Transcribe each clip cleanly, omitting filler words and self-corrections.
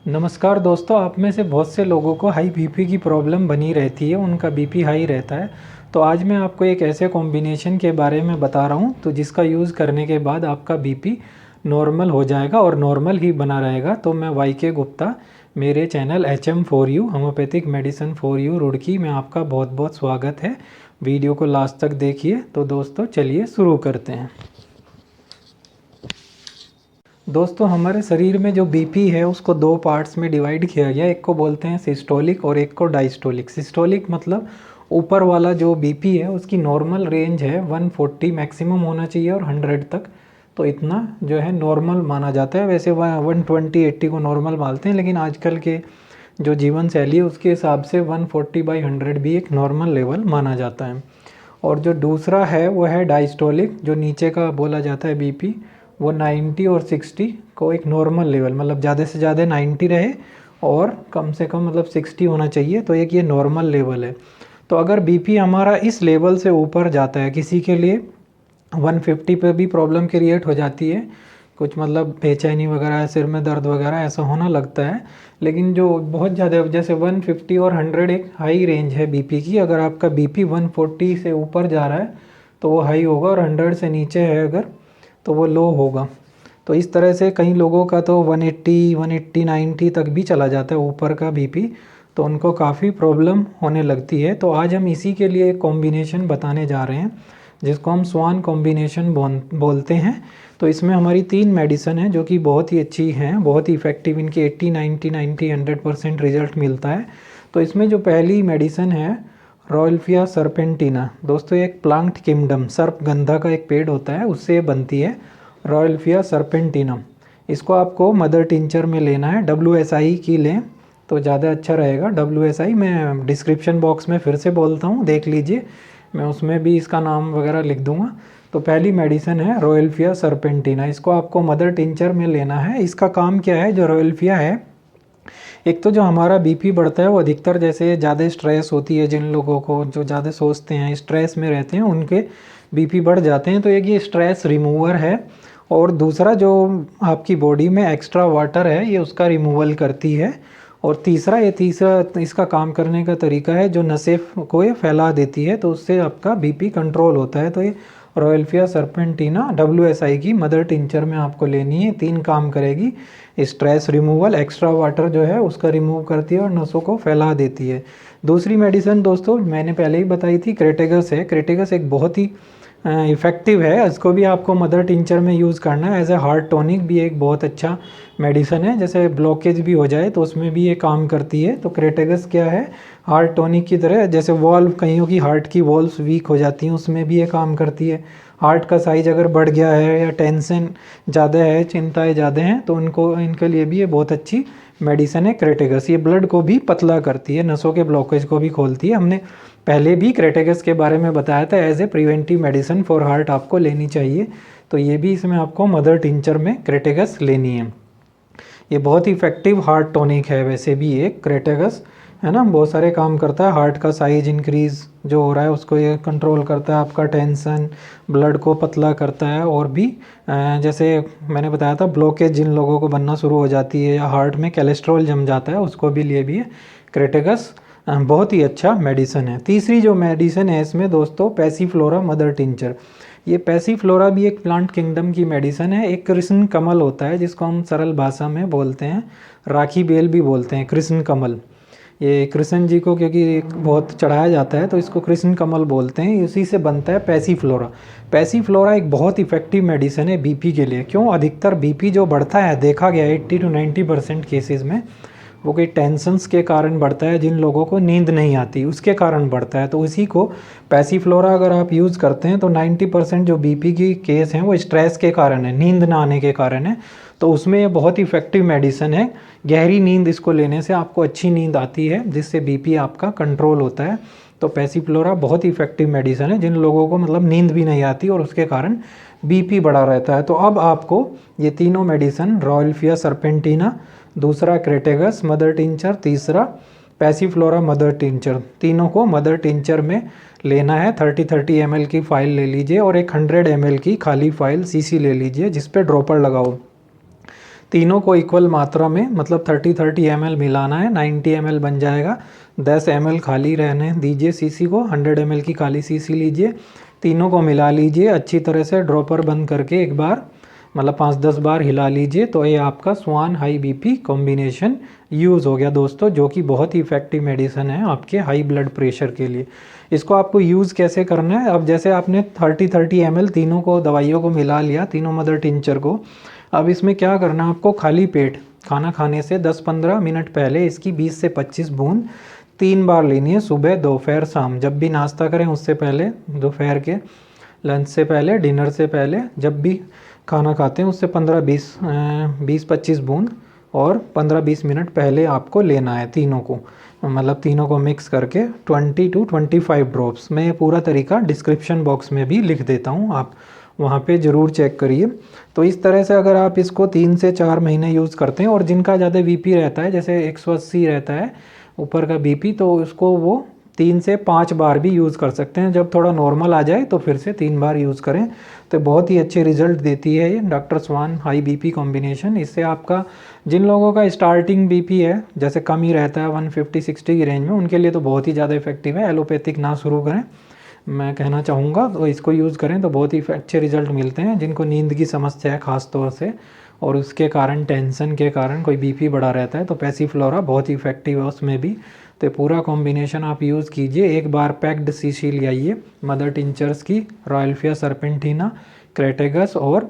नमस्कार दोस्तों, आप में से बहुत से लोगों को हाई बीपी की प्रॉब्लम बनी रहती है, उनका बीपी हाई रहता है। तो आज मैं आपको एक ऐसे कॉम्बिनेशन के बारे में बता रहा हूँ तो जिसका यूज़ करने के बाद आपका बीपी नॉर्मल हो जाएगा और नॉर्मल ही बना रहेगा। तो मैं वाई के गुप्ता, मेरे channel HM4U homeopathic medicine for you Roorkee में आपका बहुत बहुत स्वागत है। वीडियो को लास्ट तक देखिए। तो दोस्तों चलिए शुरू करते हैं। दोस्तों, हमारे शरीर में जो बीपी है उसको दो पार्ट्स में डिवाइड किया गया है। एक को बोलते हैं सिस्टोलिक और एक को डायस्टोलिक। सिस्टोलिक मतलब ऊपर वाला जो बीपी है उसकी नॉर्मल रेंज है 140 मैक्सिमम होना चाहिए और 100 तक। तो इतना जो है नॉर्मल माना जाता है। वैसे 120 80 को नॉर्मल मानते हैं, लेकिन आजकल के जो जीवन शैली है उसके हिसाब से 140/100 भी एक नॉर्मल लेवल माना जाता है। और जो दूसरा है वो है डायस्टोलिक, जो नीचे का बोला जाता है बीपी, वो 90 और 60 को एक नॉर्मल लेवल, मतलब ज़्यादा से ज़्यादा 90 रहे और कम से कम मतलब 60 होना चाहिए, तो एक ये नॉर्मल लेवल है। तो अगर बीपी हमारा इस लेवल से ऊपर जाता है, किसी के लिए 150 पे भी प्रॉब्लम क्रिएट हो जाती है, कुछ मतलब बेचैनी वगैरह, सिर में दर्द वगैरह ऐसा होना लगता है। लेकिन जो बहुत ज़्यादा, जैसे 150 और 100 एक हाई रेंज है बीपी की। अगर आपका बीपी 140 से ऊपर जा रहा है तो वो हाई होगा, और 100 से नीचे है अगर तो वो लो होगा। तो इस तरह से कई लोगों का तो 180 90 तक भी चला जाता है ऊपर का बीपी, तो उनको काफ़ी प्रॉब्लम होने लगती है। तो आज हम इसी के लिए एक कॉम्बिनेशन बताने जा रहे हैं जिसको हम स्वान कॉम्बिनेशन बोलते हैं। तो इसमें हमारी 3 मेडिसिन हैं जो कि बहुत ही अच्छी हैं, बहुत ही इफ़ेक्टिव। इनके 80 90 100% रिजल्ट मिलता है। तो इसमें जो पहली मेडिसिन है रॉयल्फिया सरपेंटिना। दोस्तों, एक प्लांट किंगडम, सर्पगंधा का एक पेड़ होता है, उससे ये बनती है रॉयल्फिया सरपेंटिनम। इसको आपको मदर टिंचर में लेना है, WSI की लें तो ज़्यादा अच्छा रहेगा। WSI मैं डिस्क्रिप्शन बॉक्स में फिर से बोलता हूँ, देख लीजिए, मैं उसमें भी इसका नाम वगैरह लिख दूँगा। तो पहली मेडिसिन है रॉयल्फिया सरपेंटिना, इसको आपको मदर टिंचर में लेना है। इसका काम क्या है, जो रॉयल्फिया है, एक तो जो हमारा बीपी बढ़ता है वो अधिकतर, जैसे ज़्यादा स्ट्रेस होती है, जिन लोगों को जो ज़्यादा सोचते हैं, स्ट्रेस में रहते हैं, उनके बीपी बढ़ जाते हैं। तो एक ये स्ट्रेस रिमूवर है। और दूसरा जो आपकी बॉडी में एक्स्ट्रा वाटर है ये उसका रिमूवल करती है। और तीसरा इसका काम करने का तरीका है, जो नसें को ये फैला देती है, तो उससे आपका बीपी कंट्रोल होता है। तो ये रॉयल्फिया सरपेंटिना WSI की मदर टिंचर में आपको लेनी है। 3 काम करेगी, स्ट्रेस रिमूवल, एक्स्ट्रा वाटर जो है उसका रिमूव करती है और नसों को फैला देती है। दूसरी मेडिसिन दोस्तों मैंने पहले ही बताई थी, क्रेटेगस है। क्रेटेगस एक बहुत ही इफ़ेक्टिव है, इसको भी आपको मदर टिंचर में यूज़ करना है। एज ए हार्ट टॉनिक भी एक बहुत अच्छा मेडिसिन है, जैसे ब्लॉकेज भी हो जाए तो उसमें भी ये काम करती है। तो क्रेटेगस क्या है, हार्ट टॉनिक की तरह, जैसे वॉल्व, कईयों की हार्ट की वॉल्व्स वीक हो जाती हैं, उसमें भी ये काम करती है। हार्ट का साइज अगर बढ़ गया है या टेंशन ज़्यादा है, चिंताएं ज़्यादा हैं, तो इनके लिए भी ये बहुत अच्छी मेडिसिन है क्रेटेगस। ये ब्लड को भी पतला करती है, नसों के ब्लॉकेज को भी खोलती है। हमने पहले भी क्रेटेगस के बारे में बताया था, as a preventive medicine for heart आपको लेनी चाहिए। तो ये भी इसमें आपको मदर टिंचर में क्रेटेगस लेनी है। ये बहुत ही इफेक्टिव हार्ट टॉनिक है, वैसे भी एक क्रेटेगस है ना, बहुत सारे काम करता है। हार्ट का साइज इंक्रीज जो हो रहा है उसको ये कंट्रोल करता है, आपका टेंशन, ब्लड को पतला करता है। और भी जैसे मैंने बताया था, ब्लॉकेज जिन लोगों को बनना शुरू हो जाती है या हार्ट में कोलेस्ट्रॉल जम जाता है, उसको भी लिए भी है क्रेटेगस बहुत ही अच्छा मेडिसिन है। तीसरी जो मेडिसिन है इसमें दोस्तों, पैसीफ्लोरा मदर टिंचर। ये पैसीफ्लोरा भी एक प्लांट किंगडम की मेडिसिन है। एक कृष्ण कमल होता है जिसको हम सरल भाषा में बोलते हैं राखी बेल भी बोलते हैं, कृष्ण कमल। ये कृष्ण जी को क्योंकि बहुत चढ़ाया जाता है तो इसको कृष्ण कमल बोलते हैं, इसी से बनता है पैसीफ्लोरा। पैसीफ्लोरा एक बहुत इफेक्टिव मेडिसिन है बीपी के लिए। क्यों, अधिकतर बीपी जो बढ़ता है, देखा गया 80 to 90% केसेस में, वो कोई टेंशन्स के कारण बढ़ता है, जिन लोगों को नींद नहीं आती उसके कारण बढ़ता है। तो उसी को पैसीफ्लोरा अगर आप यूज़ करते हैं तो 90% जो बीपी की केस हैं वो स्ट्रेस के कारण है, नींद ना आने के कारण है। तो उसमें ये बहुत इफेक्टिव मेडिसिन है। गहरी नींद इसको लेने से आपको अच्छी नींद आती है, जिससे बीपी आपका कंट्रोल होता है। तो पैसीफ्लोरा बहुत इफेक्टिव मेडिसिन है जिन लोगों को मतलब नींद भी नहीं आती और उसके कारण बीपी बढ़ा रहता है। तो अब आपको ये तीनों मेडिसिन, रॉयल्फिया सरपेंटिना, दूसरा क्रेटेगस मदर टिंचर, तीसरा पैसीफ्लोरा मदर टिंचर, तीनों को मदर टिंचर में लेना है। 30 ml की फ़ाइल ले लीजिए और एक 100 ml की खाली फ़ाइल CC ले लीजिए जिस पे ड्रॉपर लगाओ। तीनों को इक्वल मात्रा में मतलब 30-30 ml मिलाना है, 90 ml बन जाएगा। 10 ml खाली रहने दीजिए सीसी को, 100 ml की खाली सीसी लीजिए, तीनों को मिला लीजिए अच्छी तरह से, ड्रॉपर बंद करके एक बार मतलब 5-10 बार हिला लीजिए। तो ये आपका स्वान हाई बीपी कॉम्बिनेशन यूज़ हो गया दोस्तों, जो कि बहुत ही इफ़ेक्टिव मेडिसिन है आपके हाई ब्लड प्रेशर के लिए। इसको आपको यूज़ कैसे करना है, अब जैसे आपने 30-30 ml तीनों को दवाइयों को मिला लिया, तीनों मदर टिंचर को, अब इसमें क्या करना है आपको, खाली पेट खाना खाने से 10-15 मिनट पहले इसकी 20 से 25 बूंद 3 बार लेनी है, सुबह दोपहर शाम। जब भी नाश्ता करें उससे पहले, दोपहर के लंच से पहले, डिनर से पहले, जब भी खाना खाते हैं उससे 20-25 बूंद और 15-20 मिनट पहले आपको लेना है तीनों को, मतलब तीनों को मिक्स करके 20 to 25 ड्रॉप्स। मैं ये पूरा तरीका डिस्क्रिप्शन बॉक्स में भी लिख देता हूँ, आप वहाँ पे ज़रूर चेक करिए। तो इस तरह से अगर आप इसको 3 से 4 महीने यूज़ करते हैं, और जिनका ज़्यादा बीपी रहता है, जैसे 180 रहता है ऊपर का बीपी, तो उसको वो 3 से 5 बार भी यूज़ कर सकते हैं। जब थोड़ा नॉर्मल आ जाए तो फिर से 3 बार यूज़ करें, तो बहुत ही अच्छे रिजल्ट देती है ये डॉक्टर स्वान हाई बीपी कॉम्बिनेशन। इससे आपका, जिन लोगों का स्टार्टिंग बीपी है जैसे कम ही रहता है 150-60 की रेंज में, उनके लिए तो बहुत ही ज़्यादा इफेक्टिव है। एलोपैथिक ना शुरू करें मैं कहना चाहूँगा, तो इसको यूज़ करें तो बहुत ही अच्छे रिजल्ट मिलते हैं। जिनको नींद की समस्या है ख़ास तौर से, और उसके कारण टेंशन के कारण कोई बीपी बढ़ा रहता है, तो पैसिफ्लोरा बहुत ही इफेक्टिव है उसमें भी। तो पूरा कॉम्बिनेशन आप यूज़ कीजिए। एक बार पैक्ड शीशी ले आइए मदर टिंचर्स की, रॉयल्फिया सर्पेंटिना, क्रेटेगस और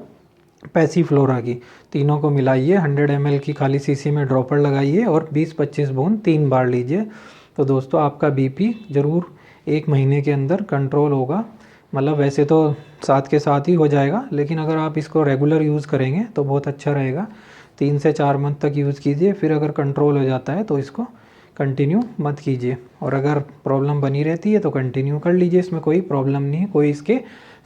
पैसिफ्लोरा की, तीनों को मिलाइए, 100 ml की खाली शीशी में ड्रॉपर लगाइए और 20-25 बूंद 3 बार लीजिए। तो दोस्तों आपका बीपी ज़रूर 1 महीने के अंदर कंट्रोल होगा। मतलब वैसे तो साथ के साथ ही हो जाएगा, लेकिन अगर आप इसको रेगुलर यूज़ करेंगे तो बहुत अच्छा रहेगा। 3 से 4 मंथ तक यूज़ कीजिए, फिर अगर कंट्रोल हो जाता है तो इसको कंटिन्यू मत कीजिए, और अगर प्रॉब्लम बनी रहती है तो कंटिन्यू कर लीजिए, इसमें कोई प्रॉब्लम नहीं है, कोई इसके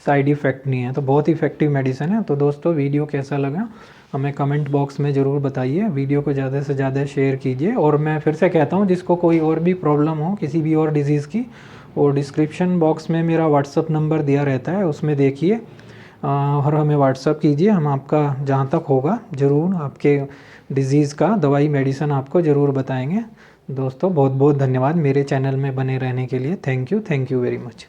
साइड इफ़ेक्ट नहीं है। तो बहुत इफेक्टिव मेडिसिन है। तो दोस्तों वीडियो कैसा लगा हमें कमेंट बॉक्स में ज़रूर बताइए, वीडियो को ज़्यादा से ज़्यादा शेयर कीजिए। और मैं फिर से कहता हूँ, जिसको कोई और भी प्रॉब्लम हो किसी भी और डिज़ीज़ की, और डिस्क्रिप्शन बॉक्स में मेरा व्हाट्सअप नंबर दिया रहता है, उसमें देखिए और हमें व्हाट्सअप कीजिए। हम आपका जहाँ तक होगा ज़रूर आपके डिज़ीज़ का दवाई मेडिसिन आपको ज़रूर बताएंगे। दोस्तों बहुत बहुत धन्यवाद मेरे चैनल में बने रहने के लिए। Thank you very much.